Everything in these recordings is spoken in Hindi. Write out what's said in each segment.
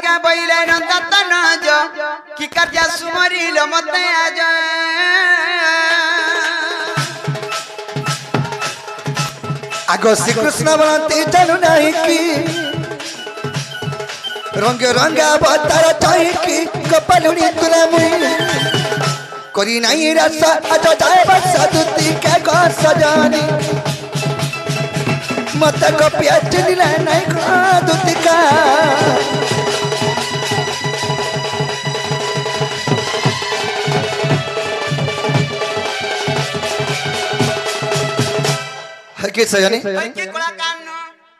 का बैले नंदत न जो कि कर्जा सुमरी लो मते आज आगो श्री कृष्ण बनती जानू नहीं की रंग रंगा बतार चाहे की कपलुनी तुला मुई करी नहीं रसा आज जाए बसा दूती के को सजानी मत को प्याच दिला नहीं को दूती का के सजनी के कोला कान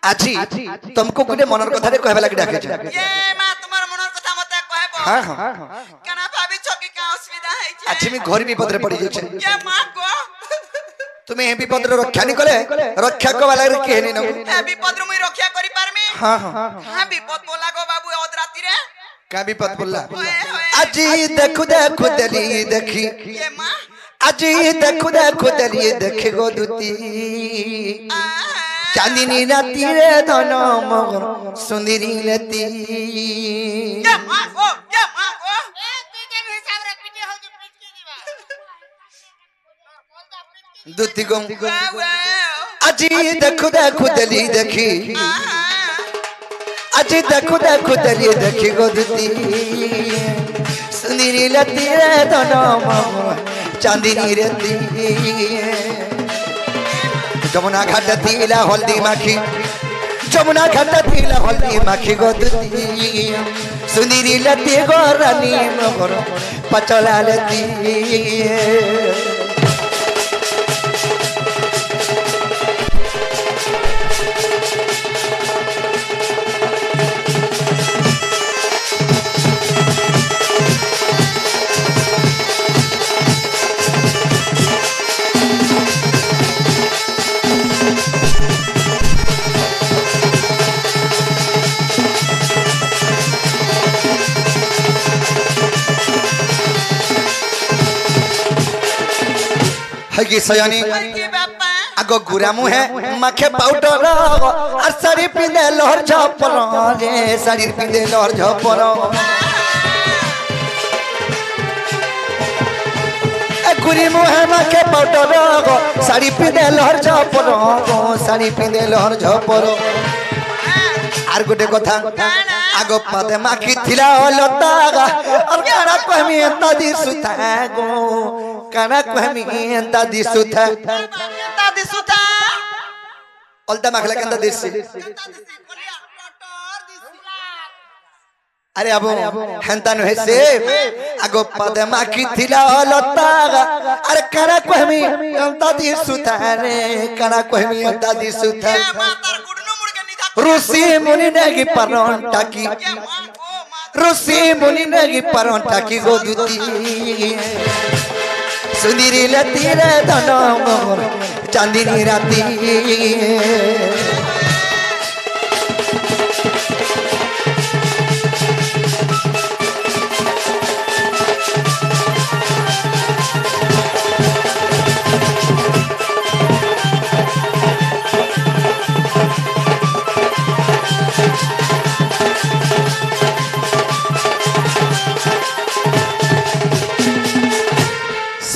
आजी तुमको कोने मनर कथा रे कहबा लागि डाके छ ये मां तुम्हार मनर कथा मते कहबो हां हां कना भाभी छोकी का असुविधा है छे आजी मी घर विपद रे पड़ी जे छ ये मां को तुम्हें हे विपद रे रक्षा नि कले रक्षा को वाला रे के नि न ए विपद रे मुई रक्षा करि पारमी हां हां हां विपद बोला गो बाबू ओद राती रे का विपद बोला आजी देखु देखु दली देखी ये मां आजी देखु देखु दली देखी गो दुती चांदनी राती रे धन मगर सुंदरी लती ये मां को ए तू के हिसाब रे पीटे हो जो पीट के दीवा दुती गो आजी देखु देखु दली देखी आजी देखु देखु दली देखी गो दुती सुंदरी लती रे धन मगर चांदनी राती जमुना घाट थीला हल्दी माखी जमुना घाट थीला हल्दी माखी गो दुती सुंदरी लती गो रानी मगर पचला लती हगी सयानी आगो गुरा मुहे माखे पाउडर और साड़ी पिंदे लहर झपर रे साड़ी पिंदे लहर झपर गुरी मुहे माखे पाउडर साड़ी पिंदे लहर झपर साड़ी पिंदे लहर झपर आर गोटे कथा आगो पदे माखी थिला लता और काना कहमी एंता दिसुता गो काना कहमी एंता दिसुता ओल्टा माखला केंता दिसि अरे अब हेंता न हेसे आगो पदे माखी थिला लता अरे काना कहमी एंता दिसुता रे काना कहमी एंता दिसुता ऋषि मुनि नेगी परन टाकी ऋषि मुनि नेगी परन टाकी गो दुती सुंदरी लती रे धन मगर चांदनी राती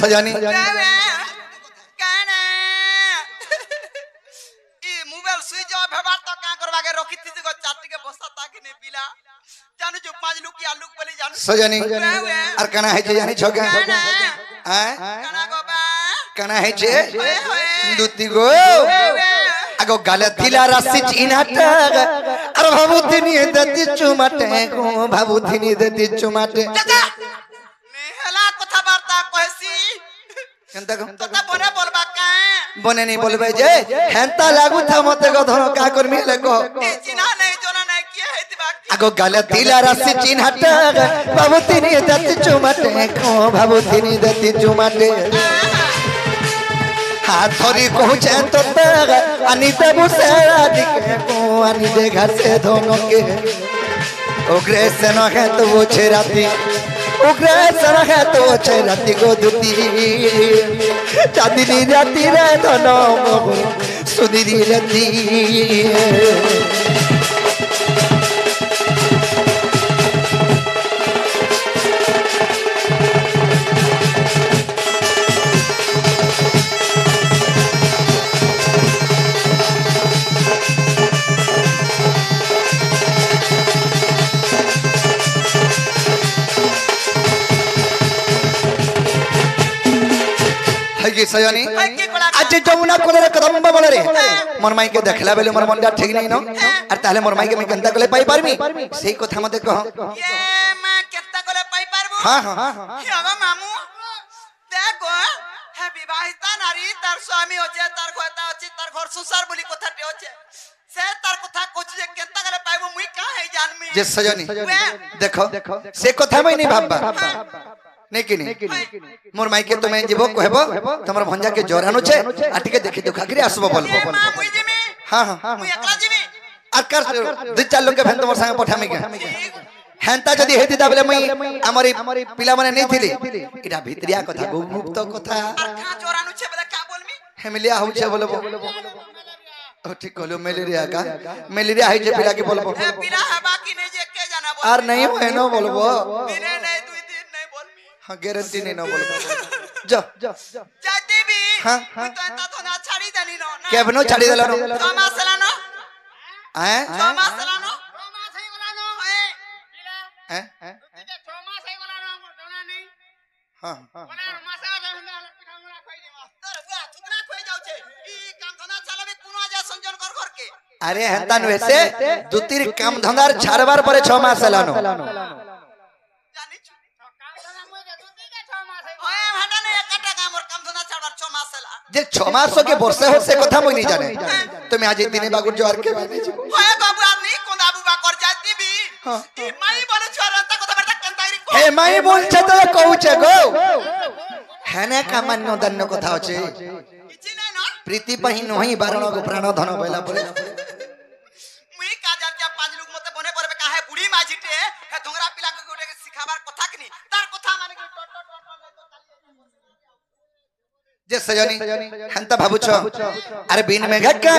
सजानी मोबाइल स्विच ऑफ हेबार तो का करबा के रखी थी को चाटी के बसा ताके ने पिला जानू जो 5 लुक या लुक बोली जानू सजानी और कना है जे जानी छगा हैं कना गो बा कना है जे दुती गो आगो गाले थिला राशि चिनाट अरे भाबुथिनी दति चुमाटे गो भाबुथिनी दति चुमाटे मेहला कथा वार्ता कहसी केनता को तता बने बोलबा का बने नहीं बोलबे जे हेंता लागू था मते गधनो का करमी लगो चिन्हा नहीं जोना नहीं किए हेति बाकी आगो गाले थिला राशि चिनाट भाबुथिनी दति चुमाटे गो भाबुथिनी दति चुमाटे हाथ धरी कहूचे तो अनिते बुसेरा दिखे को अनिते घर से दोनों के उग्रे से न है तो वो छेराती उग्रे से न है तो वो छेराती को दुती चांदनी राती रे दोनों सुधीरी रहती कि सजनी ओए की कोला आज जमुना कोले कदम बोले रे मोर माई के देखला बेले मोर मनटा ठीक नहीं न और ताले मोर माई के मैं केनता कोले पाई पारमी सेही कथा मते कह ये मैं केत्ता कोले पाई पारबो हां हां ये अब मामू देखो हे विवाहिता नारी तार स्वामी होचे तार घरता होचे तार घर संसार बोली कथाटे होचे से तार कथा कोच जे केनता कोले पाइबो मुई का है जानमी जे सजनी देखो से कथा मैं नहीं भाबबा नहीं कि नहीं मोर माई के तुम्हें जीवो कहबो तमर भंजा के जोरानो छे आटिके देखि दुखा करी आसबो बोलबो मां मुई जिमी हां हां मुई एकला जिमी आकर दु चार लोग के भेन तमर संग पठामी के हेंता जदी हेती दाबले मई हमरी पिला माने नहीं थिली इडा भितरिया कथा गुप्त कथा और का जोरानु छे बले का बोलमी हेमिलिया हो छे बोलबो ओ ठीक कहलो मलेरिया है जे पिला के बोलबो ए पिला हबा की नहीं जे के जाना बोल आर नहीं है न बोलबो दिने नहीं दुई दिन नहीं बोलमी हां गारंटी नहीं न बोलबो जा जाती भी हां तो एता तो ना छाड़ी देनी नो ना केबनो छाड़ी देला न तो मसला नो हैं तो मसला नो सही बोला नो ए हैं तुझे 6 मास सही बोला नो डोना नहीं हां हां बोला मासा दे हमरा पिठा हमरा खोई देवा तर बुआ तुतना खोई जाउ छे ई काम धंधा चलाबे कोनो आजा संजन कर घर के अरे हेंता नु से दुतिर काम धंधार छाड़बार परे 6 मास लानो जानी छु काम धंधा मोय दे दुती के 6 मास है ओए हटा ने एकटा काम और काम धंधा छाड़बार 6 मास ला जे 6 मास के वर्षे हो से कथा মই नहीं जाने तुम्हें आज दिने बागुर जोर के बाने ओए बाबू आदमी कोंदा बुबा कर जाती भी ई माई बोले छोरंता कथा बरता कंतारी को हे माई बोल छे तो कहू छे गो हेने का मान्य दन्न कथा होचे किछि नै न प्रीति पहि नही बारण गो प्राण धन बैला परे मुई का जातिया पांच लोग मते बने परबे काहे बुढ़ी माझीटे हे धोंगरा पिला के गोटे के सिखाबार कथा किनी तार कथा माने के टट टट जे सजनी हंता भाबु छ अरे बिन में घक्का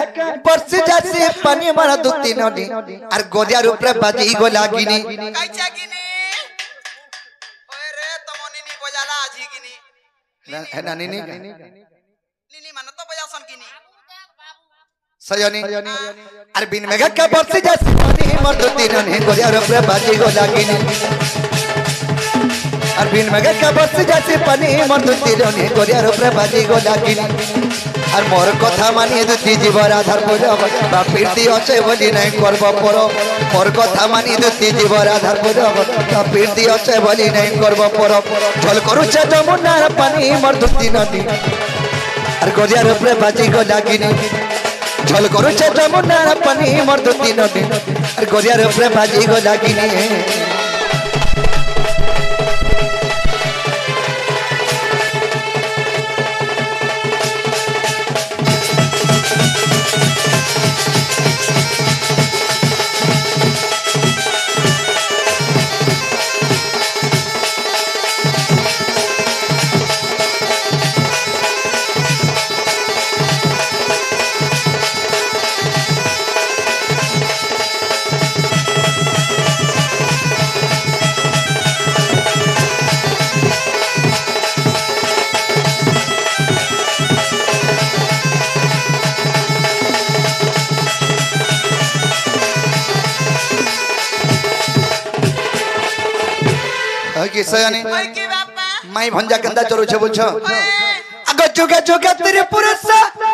बरस जासे पानी मारा दुती नदी अरे गोदिया ऊपर बाजी गो लागिनी कैचा गिनी ओए रे तमोनी बजाला आजी गिनी है नानी नी नीनी मन तो बजासन गिनी सजनी अरे बिन में घक्का बरस जासे पानी मारा दुती नदी गोदिया ऊपर बाजी गो लागिनी और बिन में घक्का बरस जासे पानी मारा दुती नदी गोदिया ऊपर बाजी गो लागिनी और मोर कथा मानी दुती जीवर आधार पर बा पीरती अचे बोली नहीं करब पर मोर कथा मानी दुती जीवर आधार पर बा पीरती अचे बोली नहीं करब पर झल करू छे जमुनार पानी मोर दुती नदी और गोदियार ऊपर बाजी गो लागिनी झल करू छे जमुनार पानी मोर दुती नदी और गोदियार ऊपर बाजी गो लागिनी कि सयानी ओए की बापा माई भंजा केंदा चलू छे बोलछ अगो जुगे जुगे तेरे पुरुष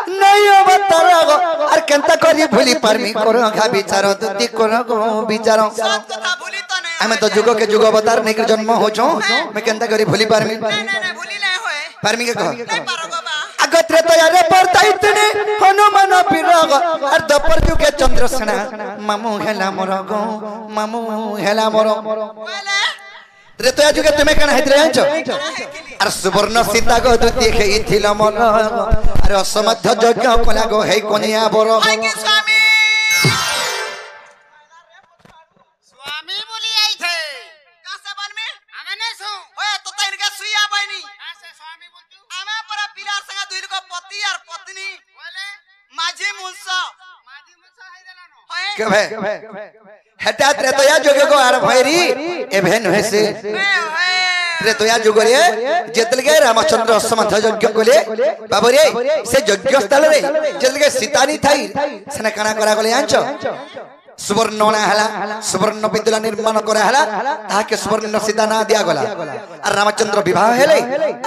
नहीं अवतार और केंता करी भूली परमी करो घा विचार दुती करो गो विचार सब कथा भूली तो नहीं हमें तो जुगो के जुगो अवतार नहीं कर जन्म हो छो मैं केंता करी भूली परमी नहीं भूली नहीं होए परमी के कह नहीं पारो बाबा अगो त्रेता रे परताइतने हनुमान पिरग और दपर जुगे चंद्रसेना मामू हेला मोर गो मामू हेला मोर बोले रे तो आजुके तुम्हें कण हैत रहछ अर सुवर्ण सीता को दुती खेइथिल मन अरे असमध्य यज्ञ कोला गो हे कोनिया बर ओए की स्वामी स्वामी बोली आई थे कासे बन में आने सु ओए तो तैन के सुइया बनी कासे स्वामी बोलतू आमा पर पिलार संग दुइल को पति और पत्नी बोले माझी मुंसा है देलानो ओए के भे हेटा रे तो या जोगे गो आर भैरी एभे नहे से रे तो या जोगे रे जेतल के रामचंद्र असमध्य यज्ञ कोले बाबू रे से यज्ञ स्थल रे जेतल के सीतानी थाई सेना कणा करा कोले आंचो सुवर्ण हला सुवर्ण विद्युला निर्माण करा हला ताके सुवर्ण सीता ना दिया गला और रामचंद्र विवाह हेले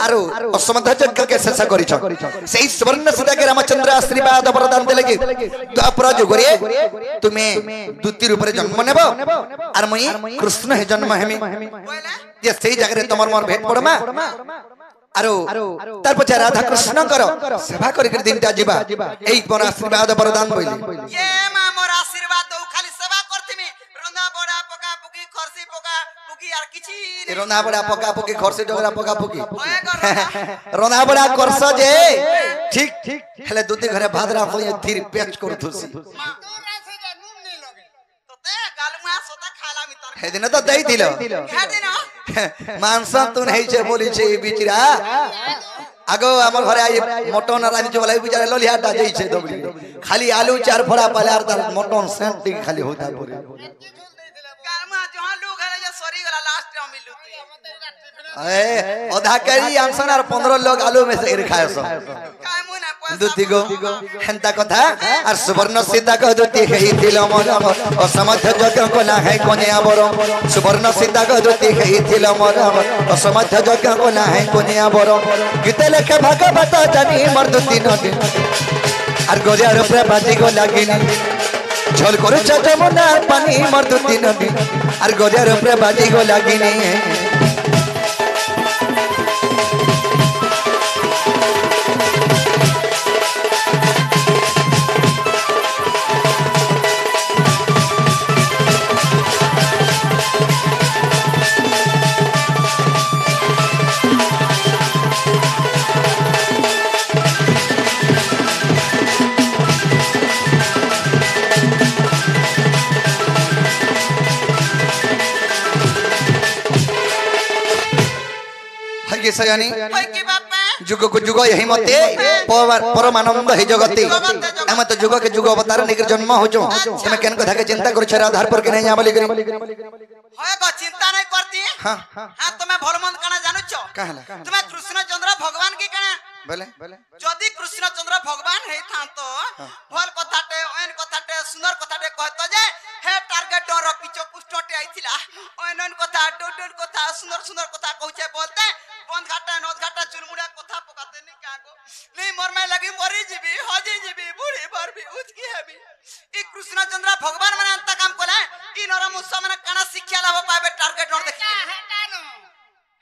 आरो असमर्थ यज्ञ के शेष करिछ सेही सुवर्ण सीता के रामचंद्र आशीर्वाद वरदान देले कि द्वापर युग रे तुमे द्वितीय रूप रे जन्म नेबो और मई कृष्ण हे जन्म हेमी जे सेही जगह रे तमर मोर भेट पड़मा आरो तार पछे राधा कृष्ण करो सेवा करि के दिनटा जीवा एई पर आशीर्वाद वरदान बोली ये मां मोर आशीर्वाद दो खाली सेवा करतिमी रंदा बड़ा पका पुकी खरसी पका पुकी यार किछि रंदा बड़ा पका पुकी खरसी डोगरा पका पुकी ओए कर रंदा बड़ा करस जे ठीक हेले दुती घरे भादरा होय धीर पेच करथुसी हेदिन तो दई दिलो मांस तू नहीं छे बोली छे बिचरा आगो हमर घरे आई मटन रानी जो वाला बिचारा लोलिया दा जई छे दबली खाली आलू चार फड़ा पाले आर तार मटन सेंटी खाली होता पूरी गालमा जहां लोग घरे जे सरी गला लास्ट में मिलु ए ओधा करी आंसन आर 15 लोग आलू में से खाए सब काय मुना दुती गो हेंता कथा आर सुवर्ण सीता कह दुती हेई थिलो मोर असमर्थ यज्ञ कोला है कोने आबर सुवर्ण सीता कह दुती हेई थिलो मोर असमर्थ यज्ञ कोला है कोने आबर गीत लेखे भागवत जानी मोर दुती नदी आर गोरिया रे बाजी गो लागिनी झल करे जमुना पानी मोर दुती नदी आर गोरिया रे बाजी गो लागिनी सयानी जुग को जुग यही मते परमानंद हे जगते हम तो जुग के जुग अवतार निकर जन्म होचो तमे केन कथा के चिंता कर छरा आधार पर के नहीं आबली करी होय को चिंता नहीं करती हां हां तुम्हें भरमंद काना जानु छ कहला तुम्हें कृष्ण चंद्र भगवान की काना बोले जदी कृष्ण चंद्र भगवान हे था तो भल कथाटे ओन कथाटे सुंदर कथाटे कहतो जे हे टारगेट डर पिछो कुष्टटे आइथिला ओन कथा डोडोन कथा सुंदर सुंदर कथा कहूचे बोलते बंद घाटा नोद घाटा चुरमुड़ा कथा पकाते नहीं कागो नहीं मोर में लगी मरी जीबी हजी जीबी बूढ़ी भरबी उचकी हेबी ई कृष्ण चंद्र भगवान माने अंत काम कोला ई नरम मुसा माने काना शिक्षा लाभ पाबे टारगेट नोड देखि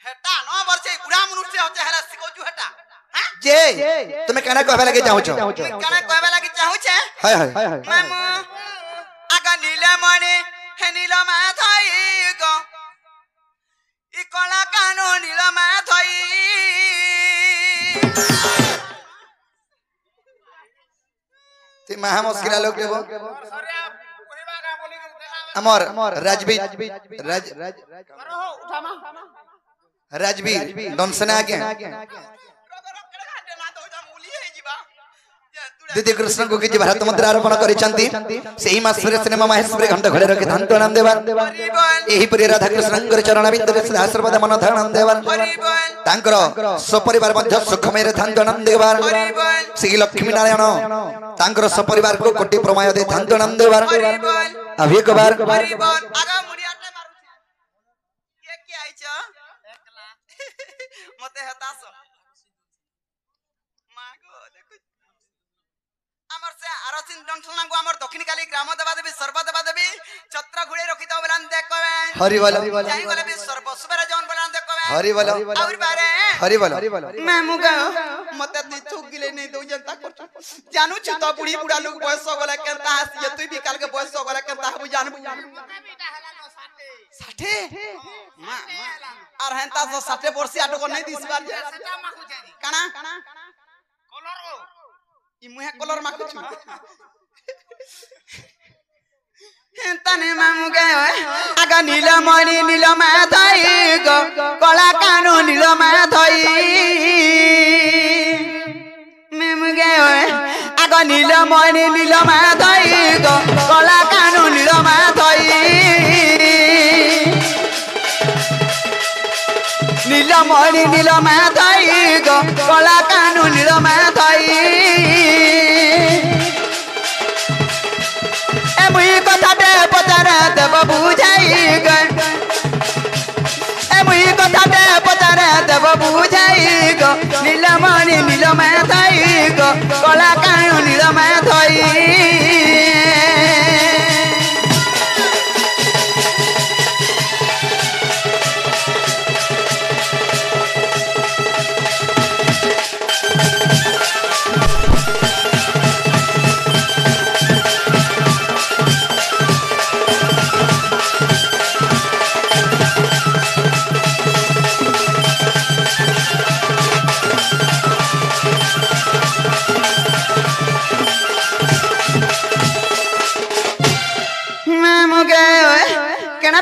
हेटा नो बरछे बुढ़ा मनुष्य होचे हला सिकोजु हेटा जे तुम्हें कहना कहबे लगे जाऊ छ कहना कहबे लगे चाहू छे हाय हाय मामू आगा नीला मने हे नीला मा थाई गो ई कला कानो नीला मा थाई ते महा मुश्किल लोग देबो अमर राजवीर राजवीर दंसना आगे दीदी कृष्ण को किछि भारत मंत्र आरोपण करिसंती सेही मासरे सिनेमा महेश्वरी घंटा घड़े रखे धंतो नाम देवा एही परि राधा कृष्ण कर चरण बिंदु रे सदा सर्वदा मन ध्यान देवा तांकर सपरिवार मध्य सुखमय रे धंतो नाम देवा श्री लक्ष्मी नारायण तांकर सपरिवार को कोटि प्रमाय दे धंतो नाम देवा अभी एक बार आगा मुड़ियाटे मारू ये के आइछ एकला मते हतास मागो देखु हमर से आरसिन जंक्शन को हमर दक्षिण काली ग्राम देवा देवी सर्व देवा देवी छत्र घुड़े रखितो बलान देखवे हरि बोल जाई गले भी सर्व सुबेरे जौन बलान देखवे हरि बोल और बारे हरि बोल मैं मुगा मते ती थुक गिले नहीं दो जनता कर जानू छु तो बुढ़ी बुढ़ा लोग बयस गले केनता हसिए तू भी काल के बयस गले केनता हबु जानबु बेटा हला नो 60 और हेंता तो 60 वर्ष आटो को नहीं दिस बार सेटा माखु जानी काना कलर ओ ई मुहे कलर माखु छु हेंता ने मामु गए आगा नीलमणि नीलमा थाई गो कला कानो नीलमा थाई मेमु गए आगा नीलमणि नीलमा थाई गो कला कानो नीलमा थाई नीलमणि नीलमा थाई गो कला कानो नीलमा थाई मुई कथाटे पचारे देव बुझाई ग ए मुई कथाटे पचारे देव बुझाई ग नीलमणि नीलमय थाई ग कला काणु नीलमय थाई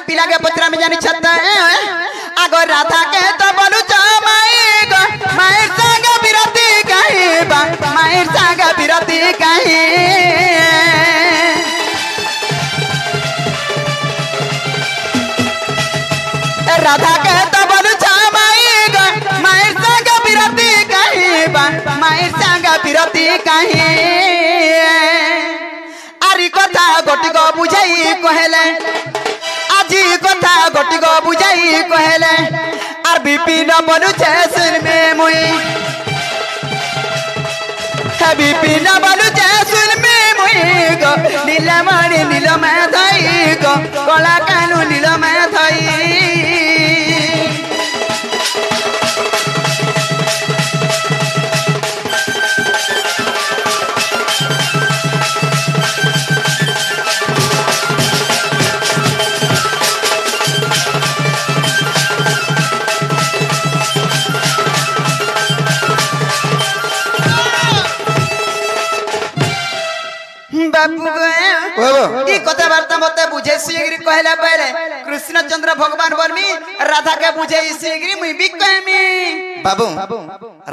पिला के पचरा में जानी छत्ता आगो राधा के तो बोलू माई गो माई संग बिरती कहीं बा माई संग बिरती कहीं राधा के तो बोलू माई गो माई संग बिरती कहीं बा माई संग बिरती कहीं आरी कथा गोटी को बुझाई कहले जी कथा गोटी को बुझाई कहले आर विपिन बनू सुन में मुई विपिन बनू सुन में मुई गो नीलमणि नीलमय थाई गो कला काणु नीलमय थाई बाबू कथा वार्ता मते बुझे शीघ्र कहला पहले कृष्णचंद्र भगवान वर्मी राधा के बुझे शीघ्र मुई भी कहमी बाबू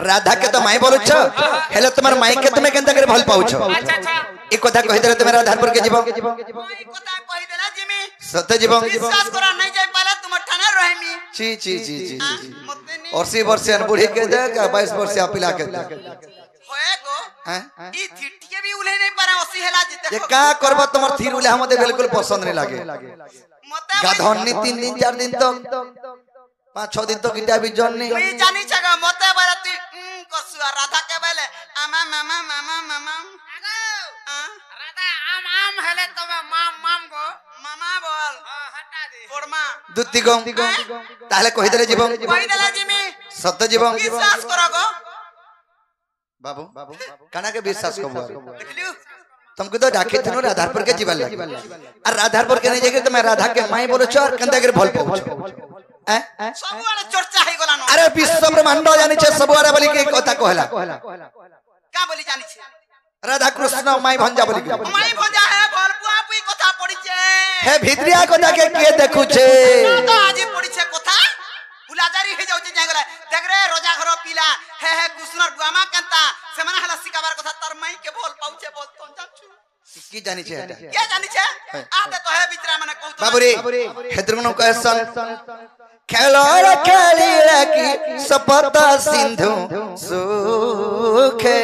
राधा के तो माई बोलु छ हेले तुम्हार माई के तुमे केनता करे भल पाउ छ ई कथा कहि देले तुमे राधापुर के जीवो ई कथा कहि देला जिमी सत्य जीवो विश्वास करा नहीं जाय पाला तुम ठाना रहमी ची ची ची ची 80 वर्ष बूढ़ी के दे 22 वर्ष पिला के होए गो ई थिटिए भी उले नहीं पारा 80 हेला जिते ये का करबो तमर थीर उले हमते बिल्कुल पसंद नहीं लागे मते गाधन 3 दिन 4 दिन तो 5-6 दिन तो गिटा भी जन नहीं मी जानी छगा मते बरती कसुआ राधा के बेले आमा मामा मामा मामा आगो राधा आम आम हेले तबे माम माम गो मामा बोल हटा दे कोड़मा दुत्ती गो ताले कहि देले जीव कहि देला जिमी सत्य जीव विश्वास करो गो बाबू काना के विश्वास को देखलियो तुमको तो डाके थनो राधापुर के जीवन लगे और राधापुर के नहीं जाके तो मैं राधा के माई बोलो छ और कंदा के भल पाउ हैं सब वाला चर्चा हे गला अरे विश्व ब्रह्मांड जानि छ सब वाला बोली के कथा कहला का बोली जानि छ राधा कृष्ण माई भंजा बोली माई भंजा है बोल बुआ बुई कथा पड़ी छे हे भित्रिया कथा के देखु छे तो आज पड़ी छे कथा बुलाजारी हे जाउ छे जागला देख रे रोजा घर पिला हे कृष्णर बुआमा केनता सेमना हला सिकाबार कथा तर माई के बोल पाउ छे बोल तो जानछु की जानि छे क्या जानि छे आते तो है बिचरा माने कहू बाबूरे हेद्रगनो कहसन खेलो रे खेली रे की सपत सिंधु सुखे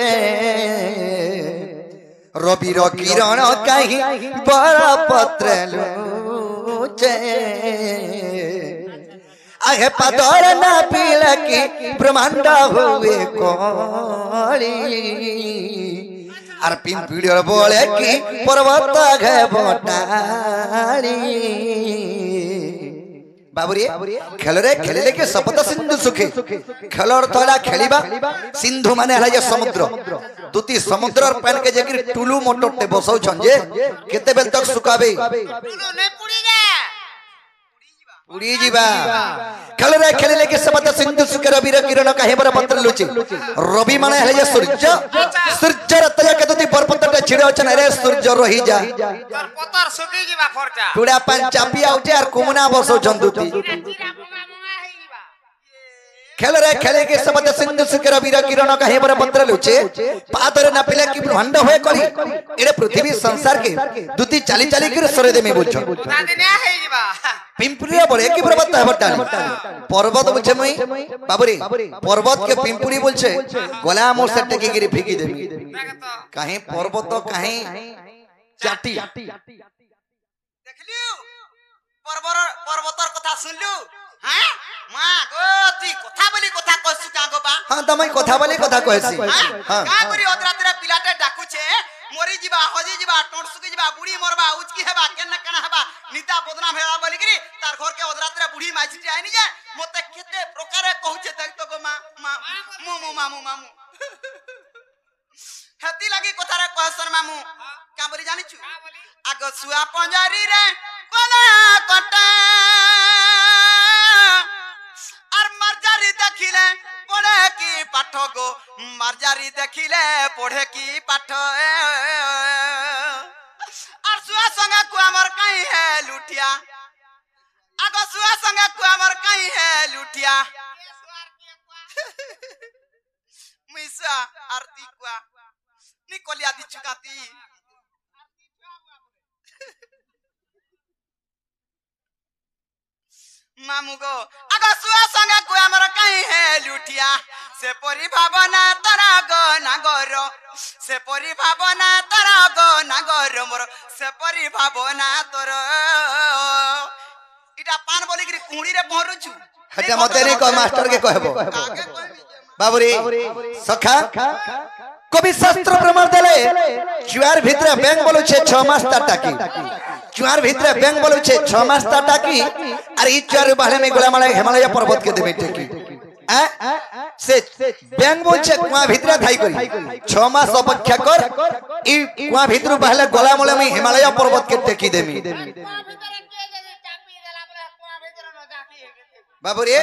रवि रो किरण कहीं बड़ा पत्र लूचे आगे पदर ना पील की ब्रह्मांड हुए कोली और पिंपीड़ बोले की पर्वत घे बोटाली बाबूरे खेल रे खेले के सपत सिंधु सुखे खेलर तोला खेलिबा सिंधु माने हला जे समुद्र दुती समुद्र और पान के जेकि टुलू मोटोटे बसौ छन जे केते बेल तक सुकाबे टुलू ने पुड़ी जा उड़ी जीवा खेल रे खेले के सपत सिंधु सुखे रवि रे किरण काहे बर पत्र लुची रवि माने हला जे सूर्य सूर्य रतया के दुती बरपत्र छिड़े छन रे सूर्य रही जा तर पतर सुकी जीवा फरटा टुडा पान चापिया उठे और कुमना बसौ छन दुती खेल रे खेले के सबत सिंधु सुखे रवि रे किरण काहे बर पत्र लुचे पादरे ना पिले की ब्रह्मांड होए करी एरे पृथ्वी संसार के दुती चाली चाली के सरे दे में बुझ दादिना हे जीवा पिंपरिया बोले की पर्वत है बटाली पर्वत बुझे मई बाबूरे पर्वत के पिंपरी बोलछे गोला मोर से टेकी गिरी फेकी देबी काहे पर्वत काहे चाटी দেখলিও পর্বতর কথা শুনলু হ্যাঁ মা গো তুই কথা বলি কথা কইছু কা গো বা হ্যাঁ তমাই কথা বলি কথা কইছি হ্যাঁ কা করি অদরাতরে পিলাতে ডাকুছে মরি ଯିବା হজি ଯିବା টট সুকি ଯିବା বুড়ি মরবা উচকি হেবা কেন কেন হেবা নিতা বদনাম হেবা বলি কি তার ঘর কে অদরাতরে বুড়ি মাইছি আইনি যে মতে কেতে প্রকারে কହୁছে দেখ তো গো মা মামু হেতি লাগি কথারে কহসন মামু কা বলি জানিছু আগ সুয়া পঞ্জারি রে কোলা কটা আর মারজারি দেখিলে পড়ে কি পাঠ গো মারজারি দেখিলে পড়ে কি পাঠ আর সুয়া সঙ্গে কু আমার কাই হে লুটিয়া আগ সুয়া সঙ্গে কু আমার কাই হে লুটিয়া মিসা আরতি কুয়া নিকলিয়া দিছুকাতি মামু গো আগ সুয়া সঙ্গে কু আমার কাই হে লুটিয়া সে পরি ভাবনা তারা গো নাগর সে পরি ভাবনা তারা গো নাগর মোর সে পরি ভাবনা তোর ইটা পান বলি কি কুড়ি রে পহরুছু হেটা মতে নি ক মাস্টার কে কহবো বাবুরে সখা কবি শাস্ত্র প্রমাণ দেলে চুয়ার ভিতরে ব্যাং বলুছে 6 মাস তা টাকি চুয়ার ভিতরে ব্যাং বলুছে 6 মাস তা টাকি আর ই চুয়ার বাহলে মে গোলামালা হিমালয় পর্বত কে দেবে টাকি সে ব্যাং বলছে কুয়া ভিতরে থাই করি 6 মাস অপেক্ষা কর ই কুয়া ভিতর বাহলে গোলামালা মে হিমালয় পর্বত কে টেকি দেমি বাবুরে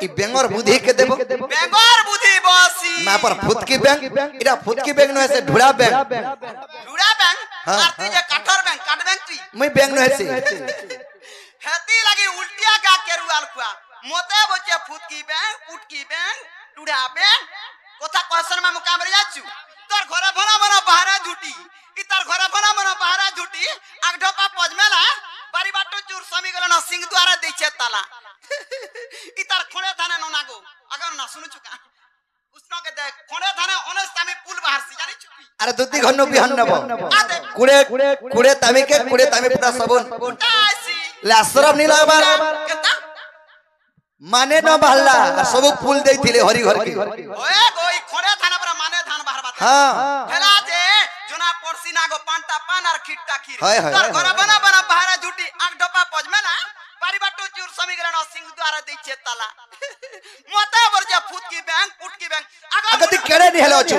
ই বেঙ্গর বুদ্ধি কে দেব বেঙ্গর বুদ্ধি বসি মা पर ফুটকি ব্যাং এটা ফুটকি ব্যাং নয় সে ঢুড়া ব্যাং আর তুই যে কাঠর ব্যাং কাট ব্যাং তুই মই ব্যাং নয় সে হেতি লাগি উল্টিয়া গা কেরুয়াল কুয়া মতে বচে ফুটকি ব্যাং পুটকি ব্যাং ঢুড়া ব্যাং কথা কয়সন মা মুকামরে যাচ্ছু তোর ঘরে ভরা ভরা বাহারা ঝুটি ই তার ঘরে ভরা ভরা বাহারা ঝুটি আগঢপা পজমেলা বাড়ি বাটো চুর সমি গেল না সিং দ্বারা দেইছে তালা ই তার খড়ে থানে ননা গো আগর না শুনুছু কা উষ্ণকে দেখ খড়ে থানে অনেস্ট আমি পুল বাহারছি জানিছু আরে দুতি ঘন্ন বিহান নব কুড়ে কুড়ে তামিকে কুড়ে তামি পুরা সবন তাইছি লাসরব নি লাগবার কেতা মানে ন বাহলা সব ফুল দেইছিলে হরি ঘর কি ওয়ে গো ই খড়ে থানে পরা মানে ধান বাহারবা হ্যাঁ হেলা যে জনা পড়ছি না গো পান্তা পান আর খিটটা খির হয়, হয়, তোর হয়। ঘরে বনা বনা বাহারা ঝুটি আগঢপা পজমেলা বাড়ি বাটো চুর সমি গেল না সিং দ্বারা দেইছে তালা মতে বরজে ফুটকি ব্যাং পুটকি ব্যাং আগতি কেড়ে নি হেলো অছু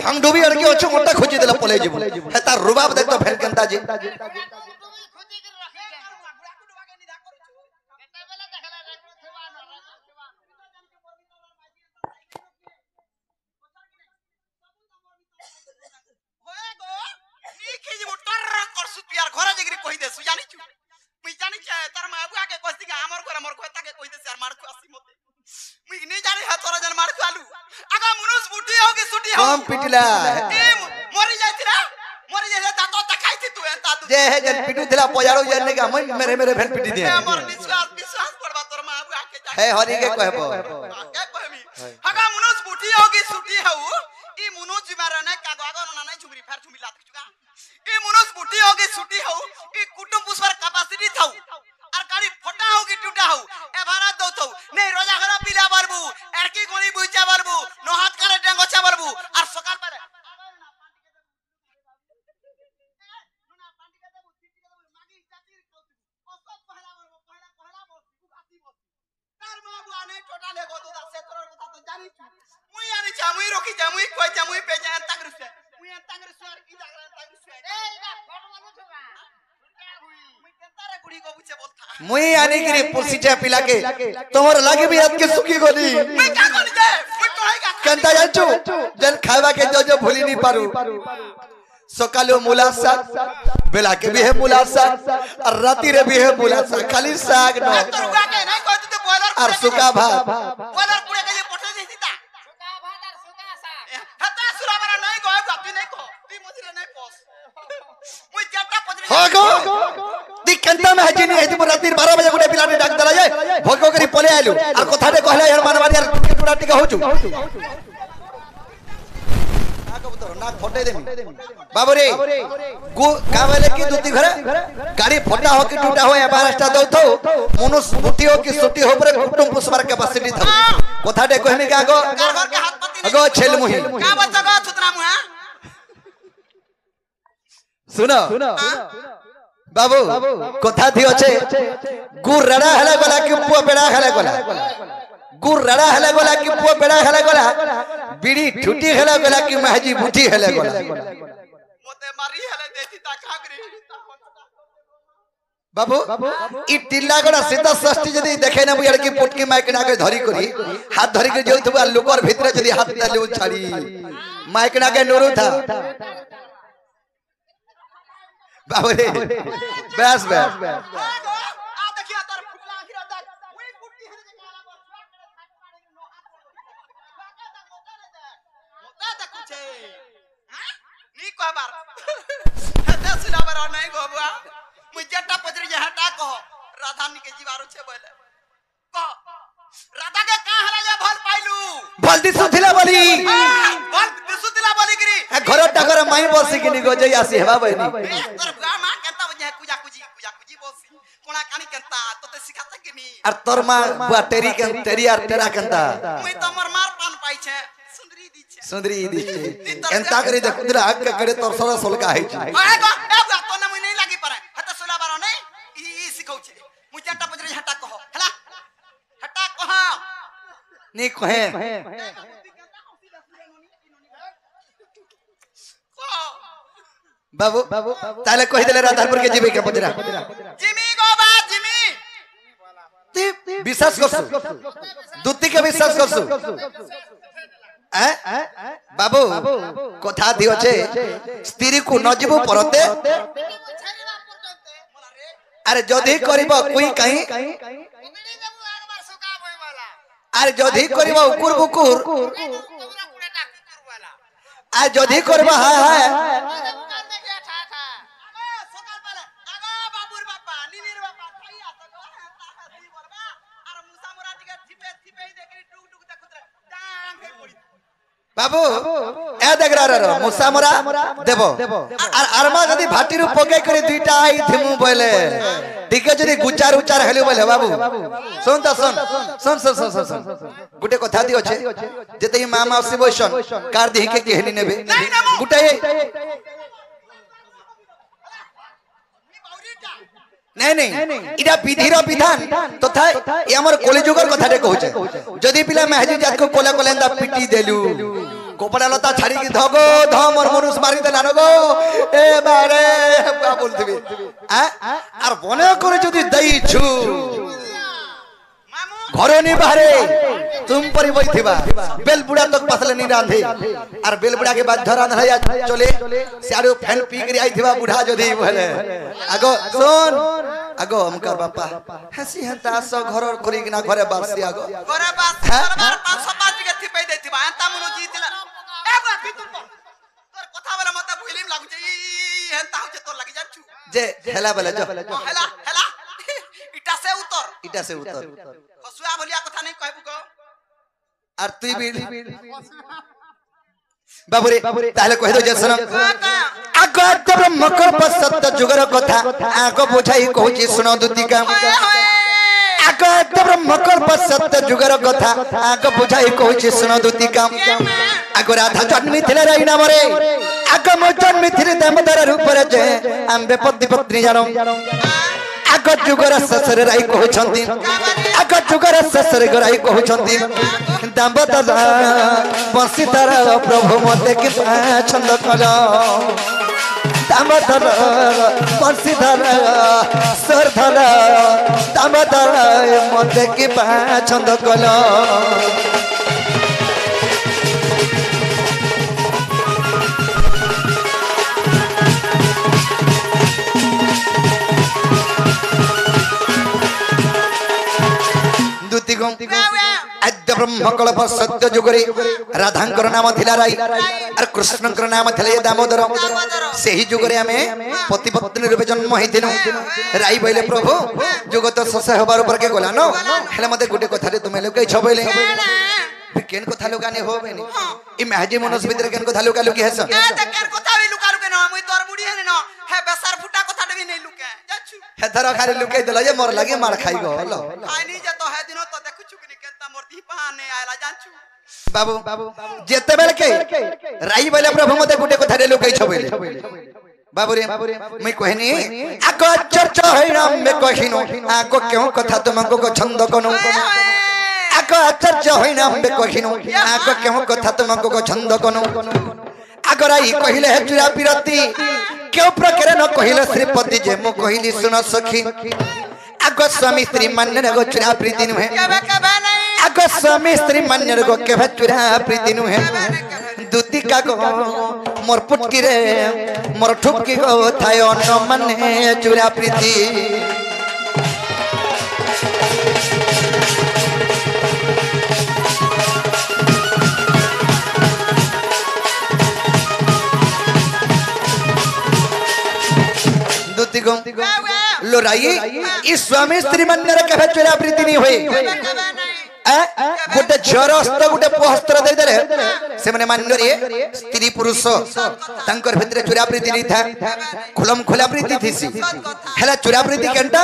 হাংডুবি আর কি অছু মোটা খুঁজি দিলা পলে যাব হে তার রুবাব দেখ তো ফের কেনতা জি होए गो नी खिज मोटर करसु पियार घरे जगरी कहि देसु जानिछु मुई जानि छ तार माबुआ के कहसी के हमर घर मोर कहता के कहि देस यार मार को आसी मते मुई नी जानि ह तोरा जन मार को आलू आगा मुनुस बुटी हो के सुटी हो कम पिटला ए मरि जाइति रे मरि जाइले दातो तकाइति तू एता तू जे है जन पिटू दिला पजाड़ो जन का मैं मेरे भेन पिटी दे हमर विश्वास पड़बा तोर माबुआ के जा है हरि के कहबो के कहमी आगा मुनुस बुटी हो के सुटी हो ई मुनुस जिमारा ने कागो आगो ना नहीं झुमरी फेर झुमी लात चुका ई मुनुस बुटी हो के सुटी हो ई कुटुंब पुष्पर कैपेसिटी थाउ আর গাড়ি ফটা হোক কি টুটা হোক এভারা দৌ থৌ নেই রোজা ঘরা পিলা পারবু এরকি গনি বুইচা পারবু ন হাত কারে ডেঙ্গচা পারবু আর সকাল পারে তার মা বুয়ানে টোটালে গত দাসে তোর কথা তো জানিস মুই আনি চা মুই রকি চা মুই কই চা মুই পেজা তাগরছে মুই তাগরছে আর কি জাগরা তাগরছে এই এটা ফটো বলু ছবা मुई आनी गिरी पुरसीचा पिला के तोमर लागे भी हाथ के सुखी गोली मैं का कर दे मैं कहेगा कंता जानचू जन खावा के जो भूली नहीं पारू सकालो मुलाकात बेला के भी है मुलाकात और राती रे भी है मुलाकात खाली साग न तरुगा के नहीं कहत तो बॉयलर और सुका भात बॉयलर पुरे के पठे देती ता सुका भात और सुका साग हता सुरा बरा नहीं गए तू नहीं कह तू मुझरे नहीं पोस मुई जटा पजरे हो गो दिखंता में हजी नहीं है राती 12 बजे गुडे पिलाने डाक दला जाए भोको करी पले आलू और कथा दे कहला यार मानवा यार टुटा टिका होचू ना फटे देमी बाबू रे गु का बोले कि दुती घरे गाड़ी फटा हो कि टूटा हो एबारस्टा दो तो मनुष्य बुटी हो कि सुटी हो पर कुटुंब पुसबार कैपेसिटी था कथा दे कहमी का गो अगो छेल मुही का बच्चा गो छुतरा मुहा सुनो बाबू कथा थी अच्छे गुर रड़ा हेला गला कि पुआ बेड़ा हेला गला गुर रड़ा हेला गला कि पुआ बेड़ा हेला गला बीड़ी ठुटी हेला गला कि महजी बुटी हेला गला मोते मारी हेले देती ता खागरी बाबू ई टिल्ला गड़ा सीता षष्ठी जदी देखे ना बुयार की पुटकी माइक ना के धरी करी हाथ धरी के जोथबा लोकर भीतर जदी हाथ डाले छाड़ी माइक ना के नोरू था बाबू रे बस बस आ देखिया तोर फुकला आखिर तक ओई कुट्टी हेले जे काला बस मोता तक कुछ हां नी कहबार हते सुनाबर नहीं गबुआ मुजटा पजरी जे हटा कह राधानी के जीवारो छे बोले कह राधा के का हला जे भल पाइलू भल दिसु थिला बोली भल दिसु थिला बोली गिरी घर टाकर माई बसी कि नी गजई आसी हेबा बनी तोर बुआ मां केंता बजे कुजा कुजी बसी कोना कानी केंता तोते सिखाता कि नी और तोर मां बुआ टेरी के टेरी और टेरा कंता मुई तो मोर मार पान पाई छे सुंदरी दी छे केंता करी देख उधर आग के करे तोर सरा सोलका है छी ए बुआ तोने मुई नहीं लागी परे हते सोला बारो नहीं ई सिखौ छे मुजटा पजरी हटा कह हला हटा कह नी कहे बाबू ताले कहि देले राधापुर के जीवे के पजरा जिमी गो बा जिमी ती विश्वास करसु दुत्ती के विश्वास करसु बाबू कथा दियो छे स्त्री को न जीवो परते अरे जदी करबो कोई कहीं अरे जदी करबो उकुर बुकुर आ जदी करबो हाय हाय बाबू ए देख रा मुसा मोरा देबो और अरमा जदी भाटी रु पके करे दुईटा आई थिमु बोले दिके जदी गुचार उचार हेले बोले बाबू सुन त सुन सुन सुन सुन सुन गुटे कथा दियो छे जते मां माउसी बोसन कार देहि के केहनी नेबे गुटे नहीं नहीं इडा विधिर विधान तथा ये हमर कलिजुगर कथा रे कहू छे जदी पिला महजी जात को कोला कोलेंदा पिटी देलु कोपड़ा लता छाड़ी की धगो धम और मनुष्य मारी देला नगो ए बारे का बोलथिबी আর বনে করে যদি দেই छु ঘরনি বাহারে तुम परी बइथिबा बेल बुढ़ा तक पसले नी रांधे और बेल बुढ़ा के बाद धरा धया चले सारो फैन पी के आइथिबा बुढ़ा जदी भले आगो सुन आगो हमकर बापा हसी हंता सो घर करी ना घरे बासी आगो घरे बासी सरबार 505 के थिपै देथिबा अंता मनु जीतला एगो भीतर पर तोर कथा वाला मत भूलिम लागु जे हंता हो जे तोर लागि जाछु जे हेला बेले जो हेला हेला इटा से उतर हसुआ भलिया कथा नहीं कहबू गो আর তুই বিড়ি बाबूरे ताले कहि दो जे सुन आगो त ब्रह्मकर सत्य जुगर कथा आगो बुझाई कहूची सुनो दुतिका आगो त ब्रह्मकर सत्य जुगर कथा आगो बुझाई कहूची सुनो दुतिका आगो राधा जन्मी थिले रही ना मरे आगो मो जन्मी थिले दामोदर रूप रे जे आंबे पति पत्नी जानो आगो जुगर ससुर राई कहउछंती आगो जुगर ससुर गराई कहउछंती दामोदर बंसीधर प्रभु मते कि छंद कलो दामोदर बंसीधर सरधर दामोदर मते कि छंद कलो आद्य ब्रह्मकल्प सत्य जुगरे राधांकर नाम थिला राई और कृष्णकर नाम थिले दामोदर सेही जुगरे हमें पति पत्नी रूपे जन्म हेथिनु राई बोले प्रभु जुग तो ससे हबार ऊपर के गला न हेले मते गुटे कथा रे तुमे लोके छ बोले केन कथा लुकाने हो बेनी ई महजी मनस भीतर केन कथा लुका लुकी हेस ए त केन कथा भी लुका लुके न मुई तोर बुढ़ी है न हे बेसार फुटा कथा भी नहीं लुके जाछु हे धर खाली लुके देला जे मोर लागे मार खाई गो लो आई नहीं जे तो हे दिनो तो देखु चुकनी केनता मोर दी पाने आयला जानछु बाबू जेते बेल के राई बेले प्रभु मते गुटे कथा रे लुकाई छबेले बाबू रे मैं कहनी आको चर्चा है राम में कहिनो आको क्यों कथा तुमको को छंद कोनो आको चर्चा है राम में कहिनो आको क्यों कथा तुमको को छंद कोनो अगर आई कहिले है चुरा पिरती क्यों प्रकार न कहिले श्रीपति जे मु कहिली सुन सखी आको स्वामी स्त्री मान्य गो चुरा प्रीति नु है केबे केबे नहीं आको स्वामी स्त्री मान्य गो केबे चुरा प्रीति नु है दूती का गो मोर पुटकी रे मोर ठुपकी गो थाय न मने चुरा प्रीति दूती गो लोराई ई स्वामी स्त्री मान्य रे केबे चुरा प्रीति नहीं होई गोटे झरस्त गोटे पहस्त्र दे देले से माने मान्यरे स्त्री पुरुष तांकर भितरे चुरा प्रीति नहीं था खुलम खुला प्रीति थीसी हला चुरा प्रीति केनटा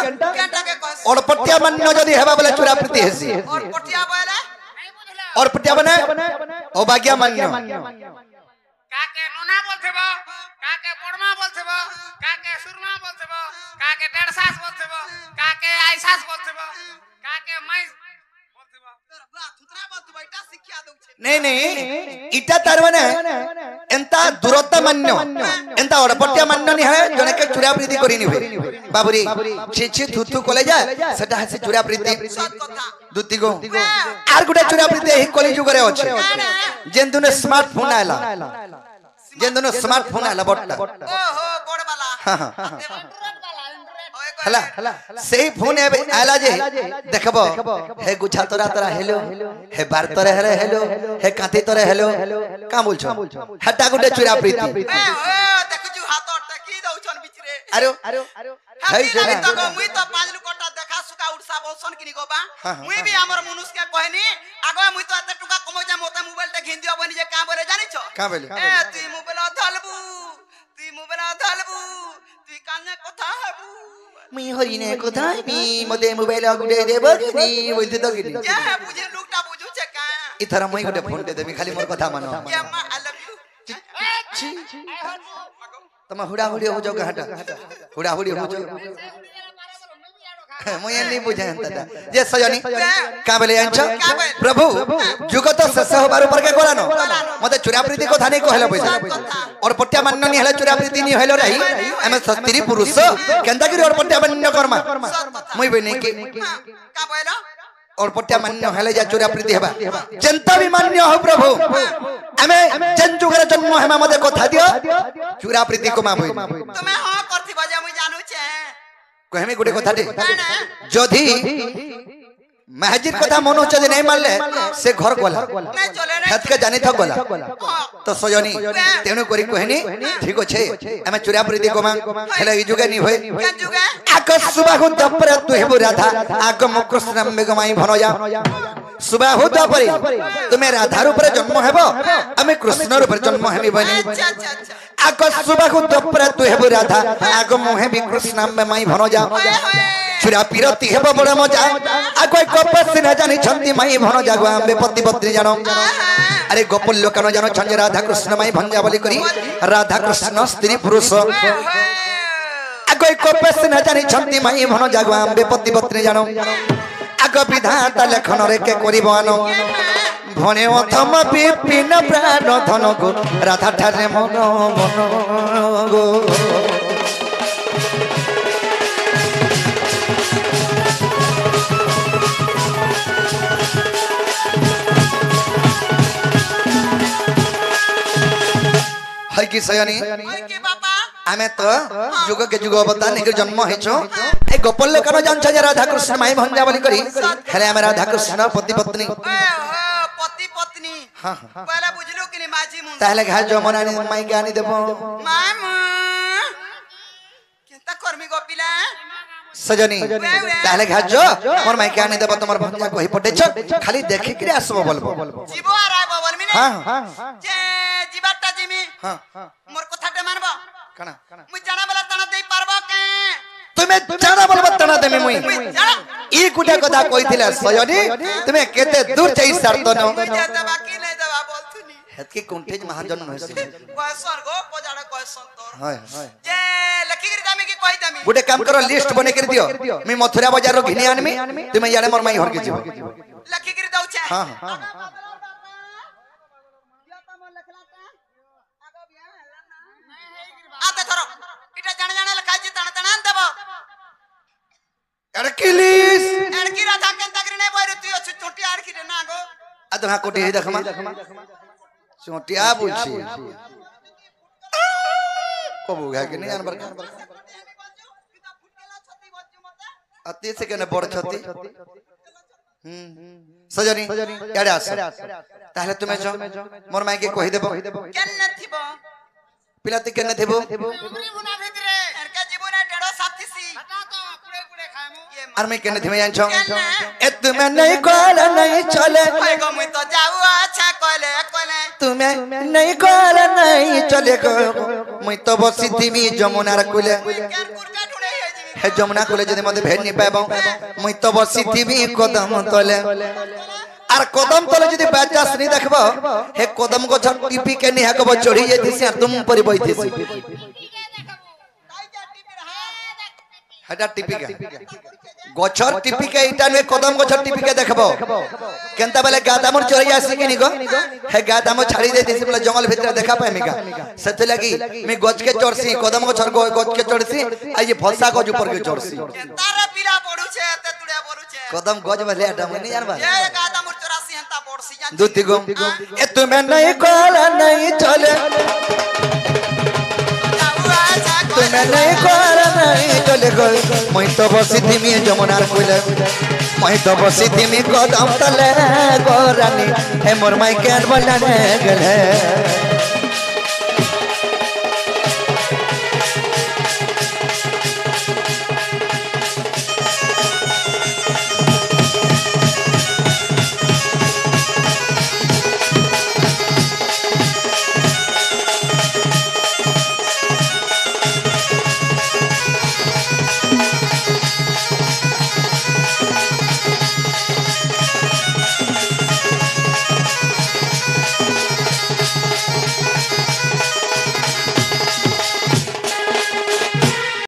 अड़पटिया मान्य जदी हेबा बोले चुरा प्रीति हेसी अड़पटिया बोले अड़पटिया बने अभाग्या मान्य काके नुना बोलथेबो काके पड़मा बोलथेबो काके सुरमा बोलथेबो काके डेढ़सास बोलथेबो काके आइसास बोलथेबो काके मैं नहीं नहीं इटा तार माने एंता दूरता मान्य एंता अड़पटिया मान्य नहीं है जने के चुरा प्रीति करिनी हुए बाबूरी छी छी थुथु कले जा सेटा हसी चुरा प्रीति दुती गो आर गुटे चुरा प्रीति एही कली जुग रे अछि जेंदुने स्मार्टफोन आला जेंदुने स्मार्टफोन आला बट्टा ओहो बड़ वाला हां हला सही फोन है आला जे देखबो हे गुछा तोरा तोरा हेलो हे बार तोरा हेलो हे कांती तोरा हेलो का बोल छ हटा गुटे चुरा प्रीति ए ओ देखु जु हाथ टकी दउछन बिचरे अरे हई जे तो मुई तो पांच लुकोटा देखा सुका उड़सा बोलसन किनी गो बा मुई भी हमर मनुष्य के कहनी आगो मुई तो एते टुका कमो जा मोते मोबाइल टे घिन दियो बनी जे का बोले जानि छ का बोले ए तू मोबाइल धलबू तू काने कथा हबू मी हरिने कथा मी मते मोबाइल गुटे देबो नि बोलते तो गिनी जे बुझे लोकटा बुझू छे का इथरा मई गुटे फोन दे देबी खाली मोर कथा मानो ये आई लव यू तमा हुडा हुडी हो जाओ हटा हुडा हुडी हो जाओ মই এনি বুঝান দাদা যে সজনি কা বলে আনছ প্রভু যুগত শেষ হবার উপর কে গলানো মতে চুরা প্রীতি কথা নাই কহলো পয়সা और पट्टिया मान्य नहीं हले चुरा प्रीति नहीं हलो रही एमे स्त्री पुरुष केंदा करी और पट्टिया मान्य करमा মই बने के का बोलो और पट्टिया मान्य हले जा चुरा प्रीति हेबा जनता भी मान्य हो प्रभु एमे जन जुगरे जन्म हेमा मते कथा दियो चुरा प्रीति कमा भई तुम्हें हां करथि बजा मुई जानू छे कहमे गुटे कथा दे जदी महजिद कथा मनो चले नहीं मानले से घर गला हेत के जानि था गला तो सजनी तेनु करी कहनी ठीक अछि एमे चुरा प्रीति कोमा हेले इ जुगे नि होय के जुगे आकाश सुबह हो तपर तू हेबो राधा आगम कृष्ण मेघमाई भनो जा सुबह हो तपर तुमे राधा रूप रे जन्म हेबो हमें कृष्ण रूप रे जन्म हेबी बनी अच्छा अच्छा अच्छा आकाश सुबह हो तपर तू हेबो राधा आगम हेबी कृष्ण मेघमाई भनो जा चुरा पिरती हेबो बड़ मजा आ कोई कपस न जानि छंती माई भनो जागो आंबे पति पत्नी जानो अरे गोपल लोकनो जानो छंजे राधा कृष्ण माई भंजा बोली करी राधा कृष्ण स्त्री पुरुष आ कोई कपस न जानि छंती माई भनो जागो आंबे पति पत्नी जानो आग विधाता लेखन रे के करिबानो भने अथम विपिन प्राण धन गो राधा ठारे मन मन गो है कि सयनी के बाबा आमे तो जुग के जुग अवतार निकर जन्म हेछो ए गोपाल लोकनो जानछ जे राधा कृष्ण माई भंजा बोली करी हेले हम राधा कृष्ण पति पत्नी पति पत्नी हां पहले बुझलो कि माझी मुंह ताहले घा जमना माई गानी देबो मामा केता कर्मी गोपिला सजनी ताले घाजो मोर माई के आनी देबो तमर भंजा कहि पटेछ खाली देखि के आसबो बोलबो जीवो आ राय बाबर मिने हां जे जीवाटा जिमी हां मोर कथाटे मानबो कना मु जाना बेला तना देई पारबो के तुमे जाना बोलबो तना देमी मुई ई गुटे कथा कहिथिला सजनी तुमे केते दूर चई सरतो न जे देबा की नै देबा बोलथुनी हेतकी कुंठेज महाजन होसी क्वेश्चन गो पजाड़ा क्वेश्चन तोर हाय जे लकीगिरी दामी की कहि दामी गुटे काम करो लिस्ट बने कर दियो मी मथुरा बाजार रो घिनी आनमी तुमे याडे मोर माई हर के जीव लकीगिरी दउ छे हां आते थरो इटा जाने जाने लखा जी तण तण देबो अड़किलिस एड़की राधा केन तकरी नै बोइरु तू छु छोटी आड़की रे ना गो अदहा कोटी देखमा छोटिया बुझी को बुगा के नहीं जानबर अति से केने बड़ छती सजनी याडे आस ताहले तुमे जो मोर माई के कहि देबो केन थिबो पिलाती केने थिबो उमरी बुना भितरे एरका जीवन डेढ़ो साथीसी हटा तो पुड़े पुड़े खाएमु आर मैं केने थिबे जानछो ए तुमे नहीं कॉल नहीं चले होय गो मुई तो जाऊ अच्छा कोले कोले तुमे नहीं कॉल नहीं चले गो मुई तो बसी थिमी जमुनार कुले केन कुरका ढुणे हे जीवी हे जमुना कुले जदि मते भेट नि पाबो मुई तो बसी थिमी कदम तले आर कदम तले जदि बाचास नहीं देखबो हे कदम को टिपी के नि हकबो चढ़ी जेथिसी तुम परि बैठिसी हटा टिपी के गछर टिपी के इटा ने कदम गछर टिपी के देखबो केनता बेले गादामर चढ़ी आसी के निगो हे गादाम छाड़ी दे दिसी बोले जंगल भीतर देखा पाएमिका सेते लगी मैं गछ के चढ़सी कदम गछर गछ के चढ़सी आ ये फलसा गछ ऊपर के चढ़सी तारा पीला पड़ू छे ते तुड़े पड़ू छे कदम गछ बले आटा मैं नहीं जानबा ये गादाम 84 हंता पड़सी जान दूती गो ए तुम्हें नहीं कॉल नहीं चले जाऊ अच्छा तुम्हें नहीं कॉल नहीं चले गो मैं तो बसी थी मी जमुनार कोले मैं तो बसी थी मी कदम तले गोरानी हे मोर माई के बोलने गले